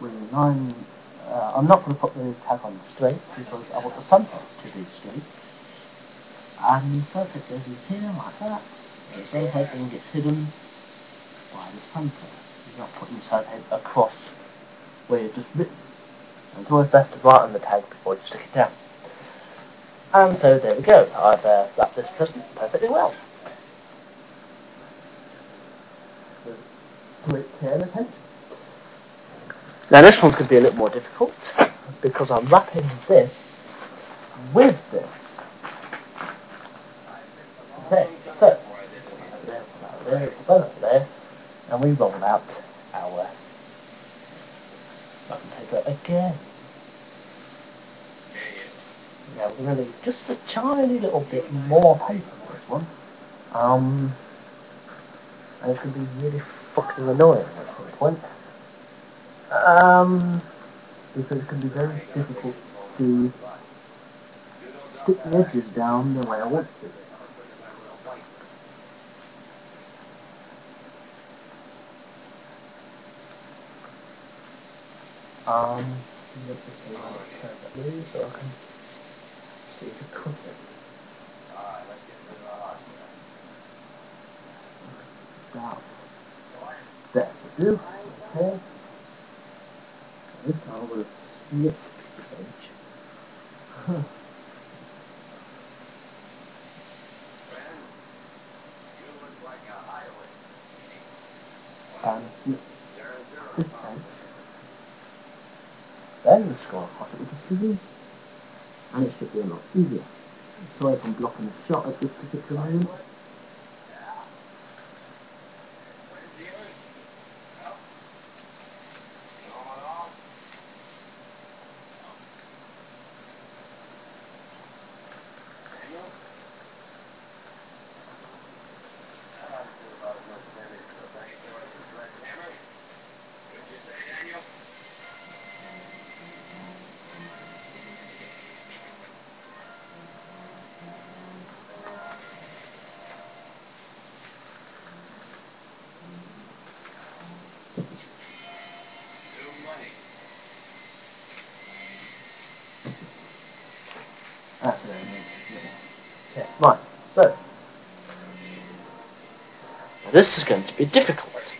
I'm not going to put the tag on straight because I want the center to be straight. And the sellotape goes in here like that. The sellotape then gets hidden by the center. You're not putting the sellotape across where you've just written. And it's always best to write on the tag before you stick it down. And so there we go. I've wrapped this present perfectly well. With great care and attention. Now this one's going to be a little more difficult because I'm wrapping this with this. Okay, so there, and we roll out our button paper again. Now we're going to need just a tiny little bit more paper for this one. And it can be really fucking annoying at some point. Because it can be very difficult to stick the edges down the way I want to. Get this line perfectly so I can see the cut it. Down. There we do. Okay. This time we'll split this edge. And flip this edge. Then the score cut it with the scissors. And it should be a lot easier. Sorry if I'm blocking the shot at this particular moment. Okay, right, so this is going to be difficult.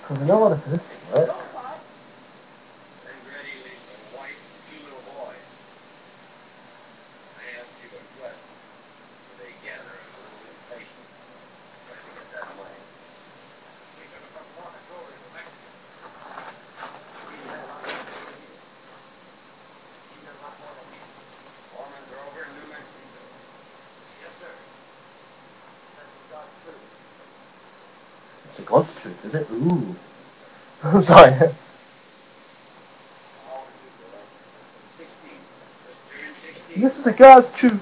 Because I know what this can work. It's a God's truth, is it? Ooh. I'm sorry. This is a God's truth.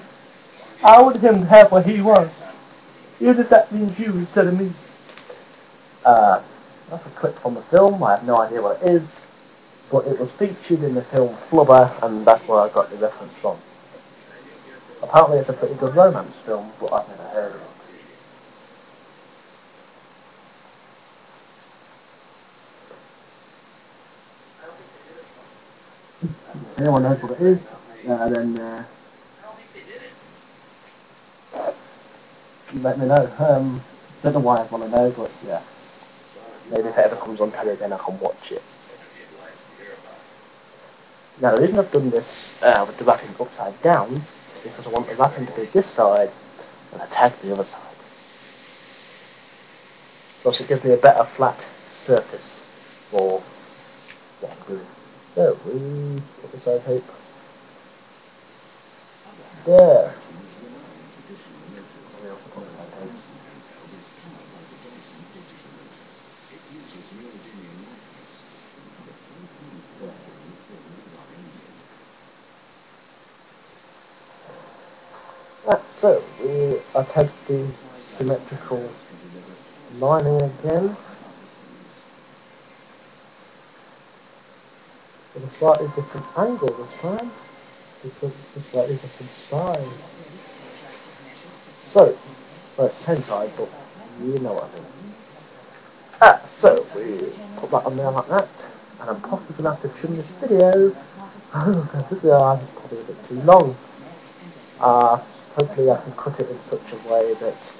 I wanted him to have what he wants. Even if that means you instead of me. That's a clip from the film. I have no idea what it is. But it was featured in the film Flubber, and that's where I got the reference from. Apparently it's a pretty good romance film, but I've never heard of it. If anyone knows what it is, then let me know. Don't know why I want to know, but yeah. Maybe if it ever comes on telly, then I can watch it. Now the reason I've done this with the wrapping upside down is because I want the wrapping to be this side and the tag the other side. Plus it gives me a better flat surface for what I'm doing. So we put the side tape there. Right, so we attach the symmetrical lining again with a slightly different angle this time because it's a slightly different size. So it's the same size, but you know what I mean. So we put that on there like that, and I'm possibly going to have to trim this video. This video is probably a bit too long. Hopefully I can cut it in such a way that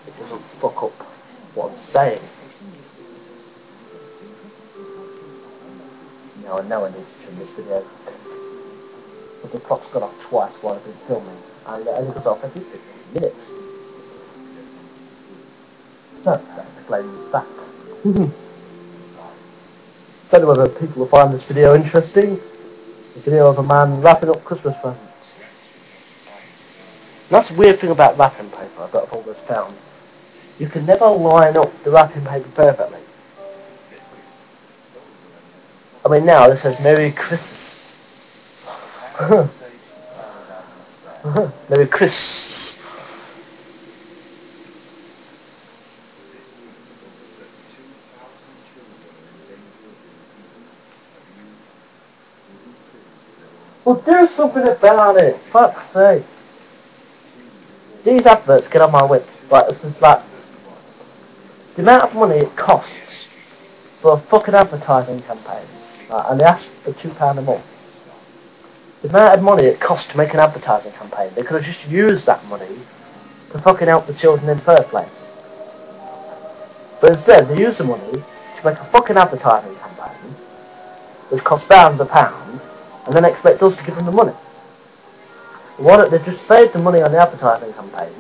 it doesn't fuck up what I'm saying. Now I know I need to trim this video. But the clock's gone off twice while I've been filming, and it only goes off every 15 minutes. So, that explains that. Don't know whether people will find this video interesting. The video of a man wrapping up Christmas presents. That's the weird thing about wrapping paper that I've always found. You can never line up the wrapping paper perfectly. I mean, now this says Merry Christmas. Merry Christmas. Well, do something about it. Fuck's sake. These adverts get on my whip. Like, this is like the amount of money it costs for a fucking advertising campaign. Like, and they ask for £2 a month. The amount of money it costs to make an advertising campaign, they could have just used that money to fucking help the children in the first place. But instead, they use the money to make a fucking advertising campaign which costs thousands of pounds, and then expect us to give them the money. Why don't they just save the money on the advertising campaign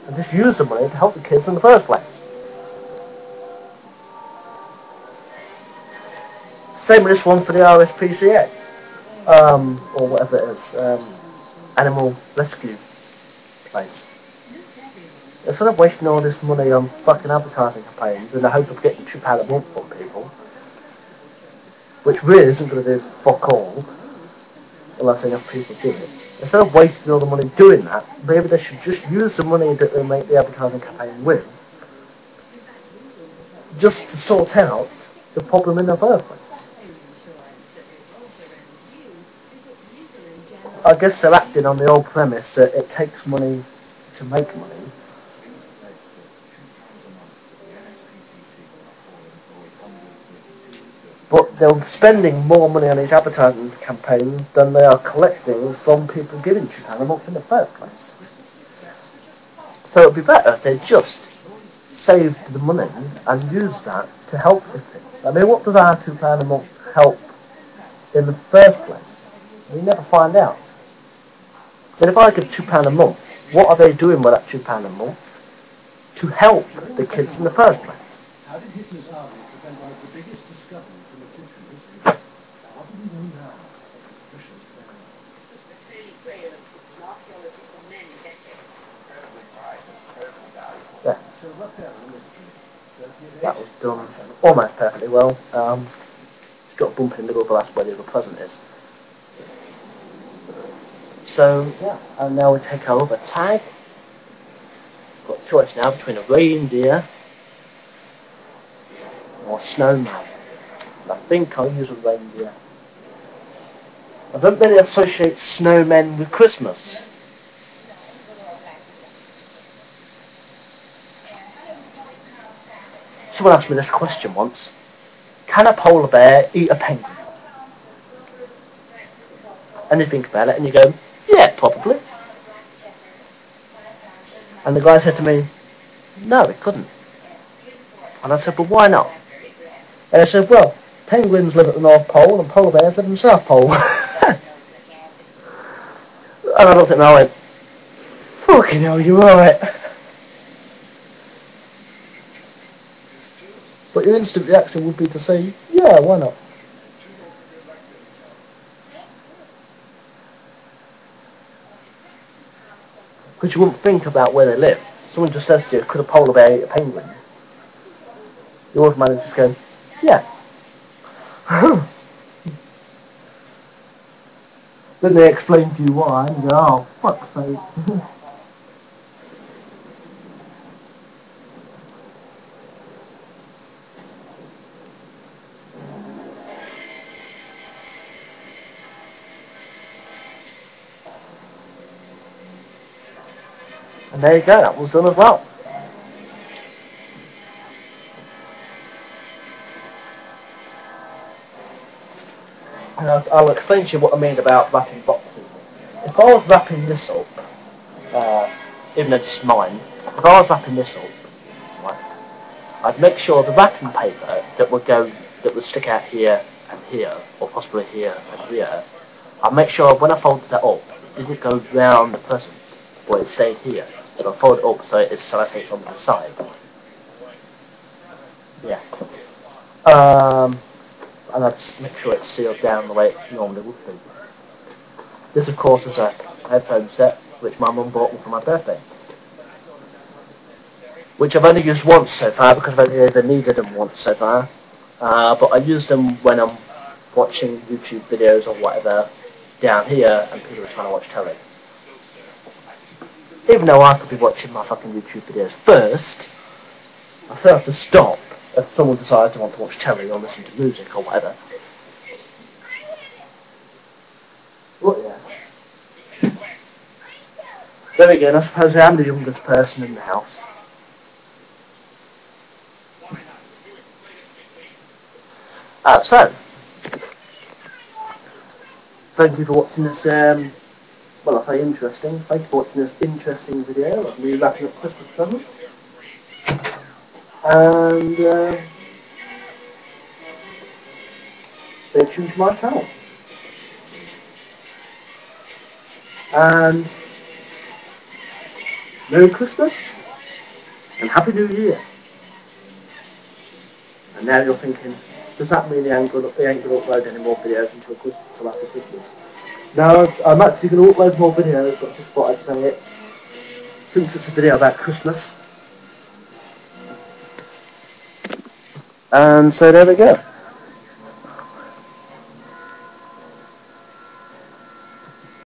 and just use the money to help the kids in the first place? Same with this one for the RSPCA. Or whatever it is, animal rescue place. Instead of wasting all this money on fucking advertising campaigns in the hope of getting £2 a month from people, which really isn't going to do fuck all, unless enough people do it. Instead of wasting all the money doing that, maybe they should just use the money that they make the advertising campaign with, just to sort out the problem in the first place. I guess they're acting on the old premise that it takes money to make money. But they're spending more money on these advertising campaigns than they are collecting from people giving £2 a month in the first place. So it'd be better if they just saved the money and used that to help with things. I mean, what does our £2 a month help in the first place? We never find out. But if I give £2 a month, what are they doing with that £2 a month to help the kids in the first place? How did Hitler's army prevent one of the biggest discoveries in Egyptian history? What do we know now? Precious there. That was done almost perfectly well. It's got a bump in the middle, but that's where the other present is. So, yeah, and now we take our other tag. Got a choice now between a reindeer or a snowman. And I think I'll use a reindeer. I don't really associate snowmen with Christmas. Someone asked me this question once. Can a polar bear eat a penguin? And you think about it and you go, yeah, probably. And the guy said to me, no, it couldn't. And I said, but why not? And he said, well, penguins live at the North Pole and polar bears live in the South Pole. And I looked at him and I went, fucking hell, you're right. But your instant reaction would be to say, yeah, why not? Because you wouldn't think about where they live. Someone just says to you, could a polar bear eat a penguin? You automatically just go, yeah. Then they explain to you why, and you go, oh, fuck's sake. And there you go, that was done as well. and I'll explain to you what I mean about wrapping boxes. If I was wrapping this up, even though it's mine, if I was wrapping this up, right, I'd make sure the wrapping paper that would stick out here and here, or possibly here and here, I'd make sure when I folded that up, it didn't go round the present, but it stayed here. So I fold it up so it's sellotape's on the side. Yeah. And I'd make sure it's sealed down the way it normally would be. This, of course, is a headphone set which my mum bought me for my birthday, which I've only used once so far because I've only ever needed them once so far. But I use them when I'm watching YouTube videos or whatever down here and people are trying to watch telly. Even though I could be watching my fucking YouTube videos first, I still have to stop if someone decides they want to watch telly or listen to music or whatever. But yeah. There again, I suppose I am the youngest person in the house. So, thank you for watching this, well, I say interesting. Thank you for watching this interesting video of me wrapping up Christmas presents. And stay tuned to my channel. And Merry Christmas and Happy New Year. And now you're thinking, does that mean they ain't going to upload any more videos until after Christmas? No, I'm actually going to upload more videos, but I just thought I'd say it since it's a video about Christmas. And so there we go.